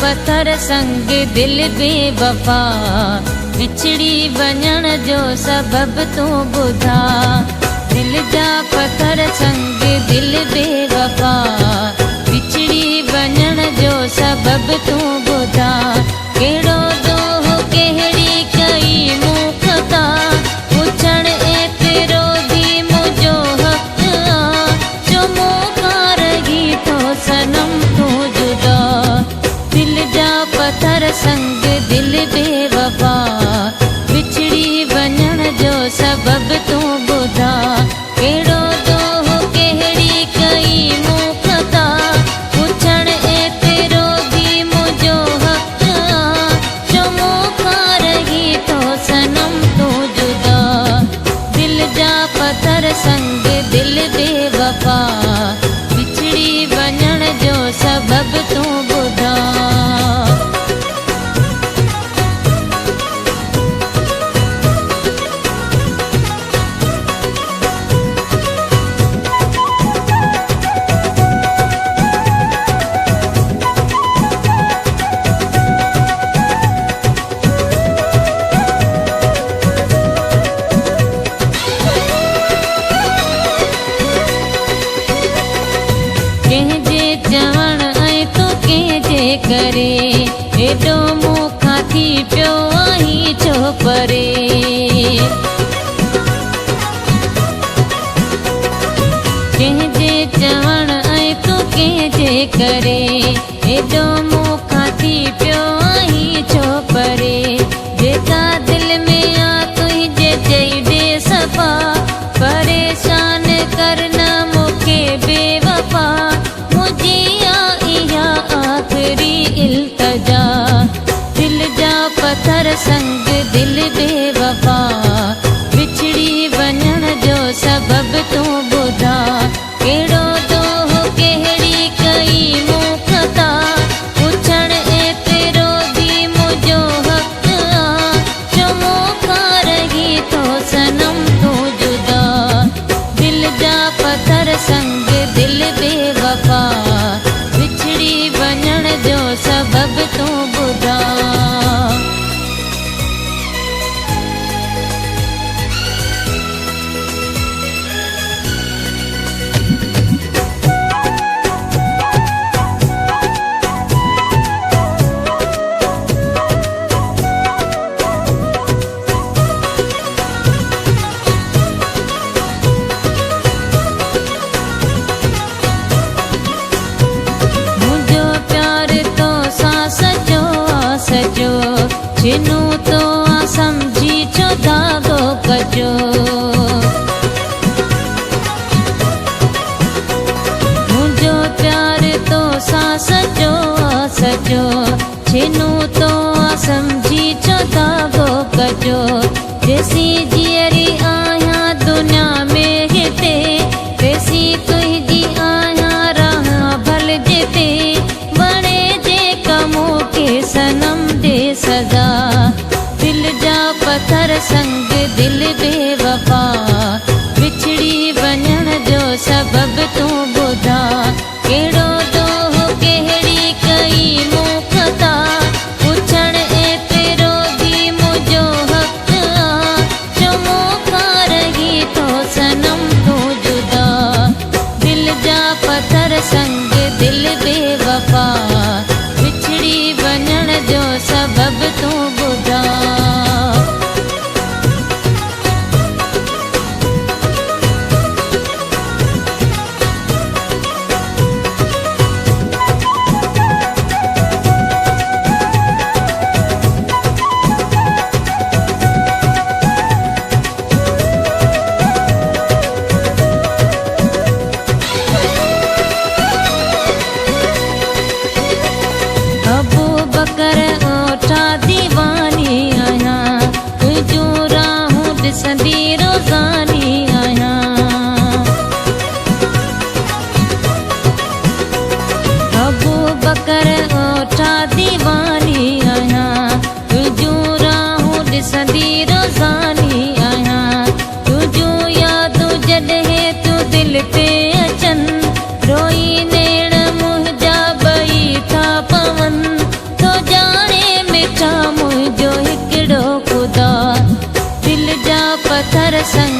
पत्थर संग दिल बेवफा, बिछड़ी वञण जो सबब तू ॿुधा। दिल जा पत्थर संग दिल बेवफा, बिछड़ी वञण जो सबब तू ॿुधा। कहिड़ो दोह कहिड़ी कई मूं ख़ता, पुछण एतिरो दी मुंहिंजो हक़ आ। जो मूंखां रही थो सनम तू जुदा। दिल जा पत्थर संग दिल बेवफा, बिछड़ी वञण जो सबब तू ॿुधा। कहिड़ो दोह कहिड़ी कई मूं ख़ता, पुछण एतिरो दी मुंहिंजो हक़ आ। जो मूंखां रही थो सनम तू जुदा। दिल जा पत्थर संग दिल बेवफा, बिछड़ी वञण जो सबब तू ॿुधा। कंहिंजे चवण ऐं तूं कंहिंजे करे, हेॾो मूंखां थी पियो आहीं छो परे। कंहिंजे चवण ऐं तूं कंहिंजे करे, हेॾो मूंखां थी पियो आहीं छो परे। जेका दिल में आ तुंहिंजे चई ॾे सफ़ा, परेशान करना मूंखे बेवफा। मुंहिंजी इहा आख़िरी इल्तजा। दिल जा पत्थर संग दिल बेवफा, बिछड़ी वञण जो सबब तू ॿुधा। कहिड़ो दोह कहिड़ी कई मूं ख़ता, पुछण एतिरो दी मुंहिंजो हक़ आ। जो मूंखां रही थो सनम तू जुदा। दिल जा पत्थर संग दिल बेवफा, बिछड़ी वञण जो सबब तू ॿुधा। मुंहिंजो प्यार तो सां सचो आ सचो, जिनू तो आ समझी छो धागो कचो। मुंहिंजो प्यार तो सां सचो आ सचो, जिनू तो आ समझी छो धागो कचो। तेसी जीअरी आहियां दुनिया में हिते, तेसी तुंहिंजी आहियां रहां भल जिते। वणे जे कमो के सनम दे सजा। दिल जा पत्थर संग दिल बेवफा, बिछड़ी वञण जो सबब तू ॿुधा। कहिड़ो दोह कहिड़ी कई मूं ख़ता, पुछण एतिरो दी मुंहिंजो हक़ आ। जो मूंखां रही थो सनम तू जुदा। दिल जा पत्थर संग दिल बेवफा, बिछड़ी वञण जो सबब तू ॿुधा। अबू बकर ओठा दीवानी आहियां, तुंहिंजूं राहूं ॾिसंदी रोज़ानी आहियां। अबू बकर ओठा दीवानी आहियां, तुंहिंजूं राहूं ॾिसंदी रोज़ानी आहियां। तुंहिंजूं यादूं जॾहिं तूं दिल ते अचनि, रोई नेण मुंहिंजा ॿई था पवनि। संग